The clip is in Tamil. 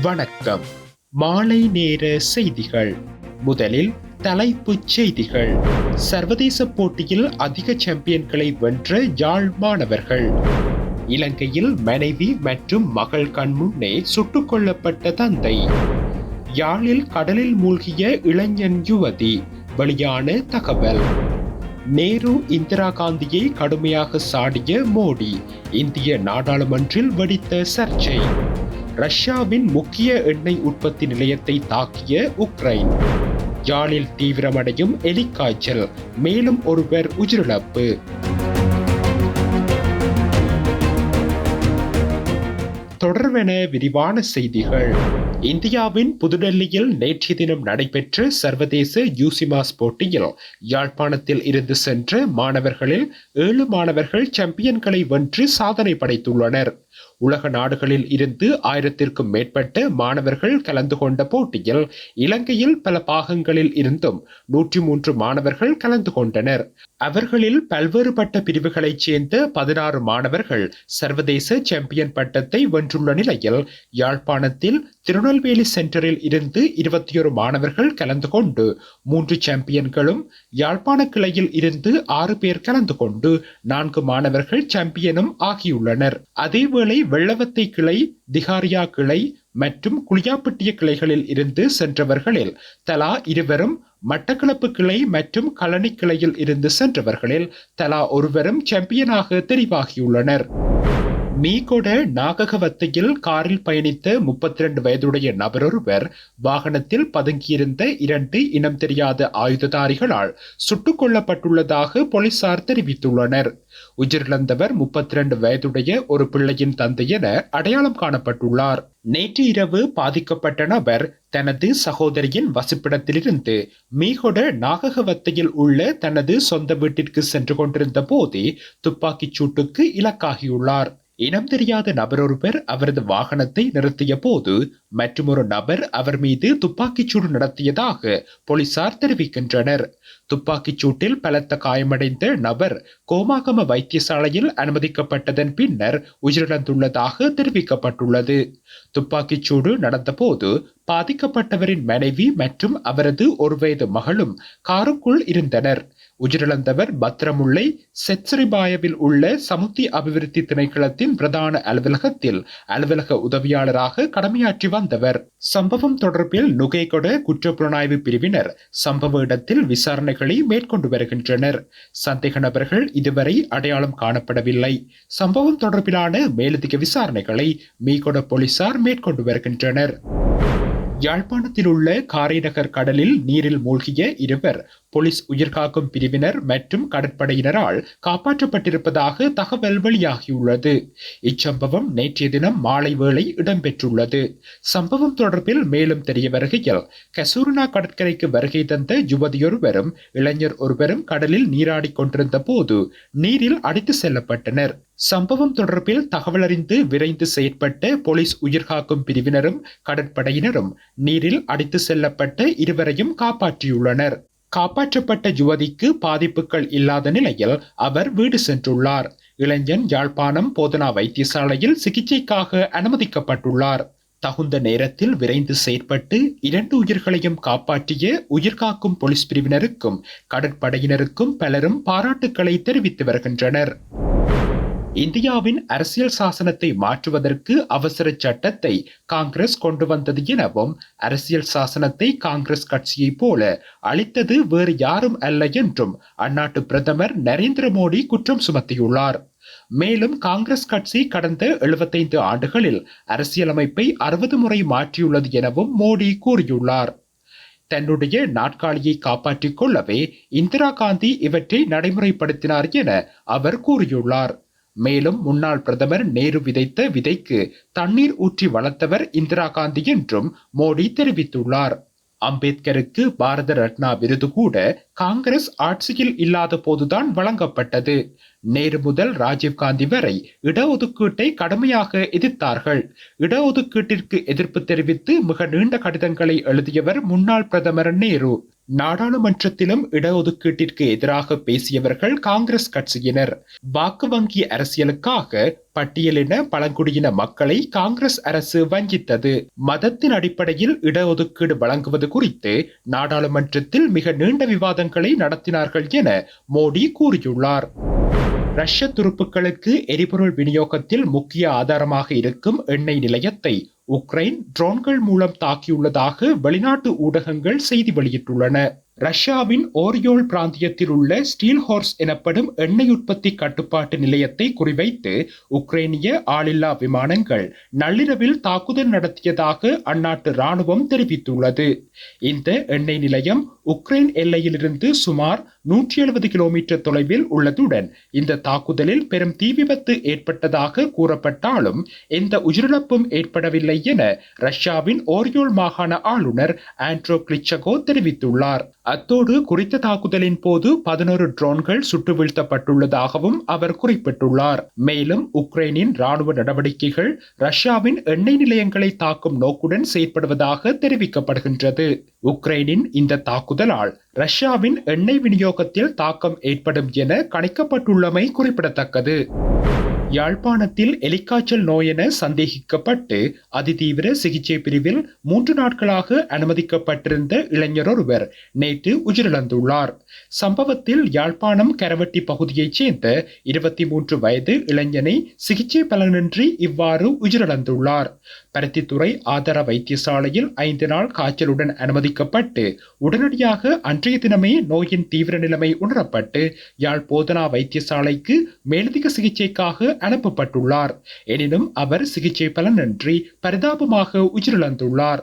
வணக்கம். மாலை நேர செய்திகள். முதலில் தலைப்புச் செய்திகள். சர்வதேச போட்டியில் அதிக சாம்பியன்களை வென்ற யாழ் மாணவர்கள். இலங்கையில் மனைவி மற்றும் மகள் கண்முன்னே சுட்டுக் கொல்லப்பட்ட தந்தை. யாழில் கடலில் மூழ்கிய இளைஞன் யுவதி. வெளியான தகவல். நேரு இந்திரா காந்தியை கடுமையாக சாடிய மோடி. இந்திய நாடாளுமன்றில் வெடித்த சர்ச்சை. ரஷ்யாவின் முக்கிய எண்ணெய் உற்பத்தி நிலையத்தை தாக்கிய உக்ரைன். யாழில் தீவிரமடையும் எலிக்காய்ச்சல், மேலும் ஒருவர் உயிரிழப்பு. தொடர்வென விரிவான செய்திகள். இந்தியாவின் புதுடெல்லியில் நேற்றைய தினம் நடைபெற்ற சர்வதேச யூசிமாஸ் போட்டியில் யாழ்ப்பாணத்தில் இருந்து சென்ற மாணவர்களில் 7 மாணவர்கள் சாம்பியன்களை வென்று சாதனை படைத்துள்ளனர். உலக நாடுகளில் இருந்து 1000க்கும் மேற்பட்ட மாணவர்கள் கலந்து கொண்ட போட்டியில் இலங்கையில் பல பாகங்களில் இருந்தும் 103 மாணவர்கள் கலந்து கொண்டனர். அவர்களில் பல்வேறுபட்ட பிரிவுகளைச் சேர்ந்த 16 மாணவர்கள் சர்வதேச சாம்பியன் பட்டத்தை வென்றுள்ள நிலையில் யாழ்ப்பாணத்தில் திருநெல்வேலி சென்டரில் இருந்து 21 மாணவர்கள் கலந்து கொண்டு 3 சாம்பியன்களும், யாழ்ப்பாண கிளையில் இருந்து 6 பேர் கலந்து கொண்டு 4 மாணவர்கள் சாம்பியனும் ஆகியுள்ளனர். அதேவேளை வெள்ளவத்தை கிளை, திகாரியா கிளை மற்றும் குளியாப்பட்டிய கிளைகளில் இருந்து சென்றவர்களில் தலா 2 மட்டக்களப்பு கிளை மற்றும் களனி கிளையில் இருந்து சென்றவர்களில் தலா 1 சாம்பியனாக தெரிவாகியுள்ளனர். மீகொட நாககவத்தையில் காரில் பயணித்த 32 வயதுடைய நபரொருவர் வாகனத்தில் பதுங்கியிருந்த 2 இனம் தெரியாத ஆயுததாரிகளால் சுட்டுக் கொல்லப்பட்டுள்ளதாக போலீசார் தெரிவித்துள்ளனர். உயிரிழந்தவர் 32 வயதுடைய ஒரு பிள்ளையின் தந்தை என அடையாளம் காணப்பட்டுள்ளார். நேற்று இரவு பாதிக்கப்பட்ட நபர் தனது சகோதரியின் வசிப்பிடத்திலிருந்து மீகொட நாககவத்தையில் உள்ள தனது சொந்த வீட்டிற்கு சென்று கொண்டிருந்த போதே துப்பாக்கிச் சூட்டுக்கு இலக்காகியுள்ளார். இனம் தெரியாத நபரொருவர் அவரது வாகனத்தை நிறுத்திய போது மற்றொரு நபர் அவர் மீது துப்பாக்கிச் சூடு நடத்தியதாக போலீசார் தெரிவிக்கின்றனர். துப்பாக்கிச் சூட்டில் பலத்த காயமடைந்த நபர் கோமாகம வைத்தியசாலையில் அனுமதிக்கப்பட்டதன் பின்னர் உயிரிழந்துள்ளதாக தெரிவிக்கப்பட்டுள்ளது. துப்பாக்கிச் சூடு நடந்த போது பாதிக்கப்பட்டவரின் மனைவி மற்றும் அவரது 1 வயது மகளும் காருக்குள் இருந்தனர். உயிரிழந்தவர் பத்திரமுல்லை செத்சரிபாயவில் உள்ள சமுத்தி அபிவிருத்தி திணைக்களத்தின் பிரதான அலுவலகத்தில் அலுவலக உதவியாளராக கடமையாற்றி வந்தவர். சம்பவம் தொடர்பில் நுகேகொட குற்றப்புலனாய்வு பிரிவினர் சம்பவ இடத்தில் விசாரணைகளை மேற்கொண்டு வருகின்றனர். சந்தேக நபர்கள் இதுவரை அடையாளம் காணப்படவில்லை. சம்பவம் தொடர்பிலான மேலதிக விசாரணைகளை மீகொட போலீசார் மேற்கொண்டு வருகின்றனர். யாழ்ப்பாணத்தில் உள்ள காரைநகர் கடலில் நீரில் மூழ்கிய 2 போலீஸ் உயிர்காக்கும் பிரிவினர் மற்றும் கடற்படையினரால் காப்பாற்றப்பட்டிருப்பதாக தகவல் வெளியாகியுள்ளது. இச்சம்பவம் நேற்றைய தினம் மாலை வேளை இடம்பெற்றுள்ளது. சம்பவம் தொடர்பில் மேலும் தெரிய வருகையில் கசூர்னா கடற்கரைக்கு வருகை தந்த யுவதியொருவரும் இளைஞர் ஒருவரும் கடலில் நீராடி கொண்டிருந்த போது நீரில் அடித்து செல்லப்பட்டனர். சம்பவம் தொடர்பில் தகவலறிந்து விரைந்து செயற்பட்ட போலீஸ் உயிர்காக்கும் பிரிவினரும் கடற்படையினரும் நீரில் அடித்து செல்லப்பட்ட 2 காப்பாற்றியுள்ளனர். காப்பாற்றப்பட்ட யுவதிக்கு பாதிப்புகள் இல்லாத நிலையில் அவர் வீடு சென்றுள்ளார். இளைஞன் யாழ்ப்பாணம் போதனா வைத்தியசாலையில் சிகிச்சைக்காக அனுமதிக்கப்பட்டுள்ளார். தகுந்த நேரத்தில் விரைந்து செயற்பட்டு 2 உயிர்களையும் காப்பாற்றிய உயிர்காக்கும் போலீஸ் பிரிவினருக்கும் கடற்படையினருக்கும் பலரும் பாராட்டுக்களை தெரிவித்து வருகின்றனர். இந்தியாவின் அரசியல் சாசனத்தை மாற்றுவதற்கு அவசர சட்டத்தை காங்கிரஸ் கொண்டு வந்தது எனவும் அரசியல் சாசனத்தை காங்கிரஸ் கட்சியை போல அளித்தது வேறு யாரும் அல்ல என்றும் அந்நாட்டு பிரதமர் நரேந்திர மோடி குற்றம் சுமத்தியுள்ளார். மேலும் காங்கிரஸ் கட்சி கடந்த 75 ஆண்டுகளில் அரசியலமைப்பை 60 முறை மாற்றியுள்ளது எனவும் மோடி கூறியுள்ளார். தன்னுடைய நாட்காலியை காப்பாற்றிக் கொள்ளவே இந்திரா காந்தி இவற்றை நடைமுறைப்படுத்தினார் என அவர் கூறியுள்ளார். மேலும் முன்னாள் பிரதமர் நேரு விதைத்த விதைக்கு தண்ணீர் ஊற்றி வளர்த்தவர் இந்திரா காந்தி என்றும் மோடி தெரிவித்துள்ளார். அம்பேத்கருக்கு பாரத ரத்னா விருது கூட காங்கிரஸ் ஆட்சியில் இல்லாத போதுதான் வழங்கப்பட்டது. நேரு முதல் ராஜீவ்காந்தி வரை இடஒதுக்கீட்டை கடுமையாக எதிர்த்தார்கள். இடஒதுக்கீட்டிற்கு எதிர்ப்பு தெரிவித்து மிக நீண்ட கடிதங்களை எழுதியவர் முன்னாள் பிரதமர் நேரு. நாடாளுமன்றத்திலும் இடஒதுக்கீட்டிற்கு எதிராக பேசியவர்கள் காங்கிரஸ் கட்சியினர். வாக்கு வங்கி அரசியலுக்காக பட்டியலின பழங்குடியின மக்களை காங்கிரஸ் அரசு வஞ்சித்தது. மதத்தின் அடிப்படையில் இடஒதுக்கீடு வழங்குவது குறித்து நாடாளுமன்றத்தில் மிக நீண்ட விவாதங்களை நடத்தினார்கள் என மோடி கூறியுள்ளார். ரஷ்ய துருப்புக்களுக்கு எரிபொருள் விநியோகத்தில் முக்கிய ஆதாரமாக இருக்கும் எண்ணெய் நிலையத்தை உக்ரைன் ட்ரோன்கள் மூலம் தாக்கியுள்ளதாக வெளிநாட்டு ஊடகங்கள் செய்தி வெளியிட்டுள்ளன. ரஷ்யாவின் ஓரியோல் பிராந்தியத்தில் உள்ள ஸ்டீல் ஹோர்ஸ் எனப்படும் எண்ணெய் உற்பத்தி கட்டுப்பாட்டு நிலையத்தை குறிவைத்து உக்ரைனிய ஆளில்லா விமானங்கள் நள்ளிரவில் தாக்குதல் நடத்தியதாக அந்நாட்டு ராணுவம் தெரிவித்துள்ளது. இந்த எண்ணெய் நிலையம் உக்ரைன் எல்லையிலிருந்து சுமார் 170 கிலோமீட்டர் தொலைவில் உள்ளதுடன் இந்த தாக்குதலில் பெரும் தீ விபத்து ஏற்பட்டதாக கூறப்பட்டாலும் எந்த உயிரிழப்பும் ஏற்படவில்லை என ரஷ்யாவின் ஓரியோல் மாகாண ஆளுநர் ஆண்ட்ரோ கிளிச்சகோ தெரிவித்துள்ளார். அத்தோடு குறித்த தாக்குதலின் போது 11 ட்ரோன்கள் சுட்டு வீழ்த்தப்பட்டுள்ளதாகவும் அவர் குறிப்பிட்டுள்ளார். மேலும் உக்ரைனின் ராணுவ நடவடிக்கைகள் ரஷ்யாவின் எண்ணெய் நிலையங்களை தாக்கும் நோக்குடன் செயற்படுவதாக தெரிவிக்கப்படுகின்றது. உக்ரைனின் இந்த தாக்குதலால் ரஷ்யாவின் எண்ணெய் விநியோகத்தில் தாக்கம் ஏற்படும் என கணிக்கப்பட்டுள்ளமை குறிப்பிடத்தக்கது. யாழ்ப்பாணத்தில் எலிக்காய்ச்சல் நோய் என சந்தேகிக்கப்பட்டு அதிதீவிர சிகிச்சை பிரிவில் 3 நாட்களாக அனுமதிக்கப்பட்டிருந்த இளைஞர் ஒருவர் நேற்று உயிரிழந்துள்ளார். சம்பவத்தில் யாழ்ப்பாணம் கரவட்டி பகுதியைச் சேர்ந்த 23 வயது இளைஞனை சிகிச்சை பலனின்றி இவ்வாறு உயிரிழந்துள்ளார். பருத்தித்துறை ஆதார வைத்தியசாலையில் 5 நாள் காய்ச்சலுடன் அனுமதிக்கப்பட்டு உடனடியாக அன்றைய தினமே நோயின் தீவிர நிலைமை உணரப்பட்டு யாழ் போதனா வைத்தியசாலைக்கு மேலதிக சிகிச்சைக்காக அனுப்பப்பட்டுள்ளார். எனினும் அவர் சிகிச்சை பலனின்றி பரிதாபமாக உயிரிழந்துள்ளார்.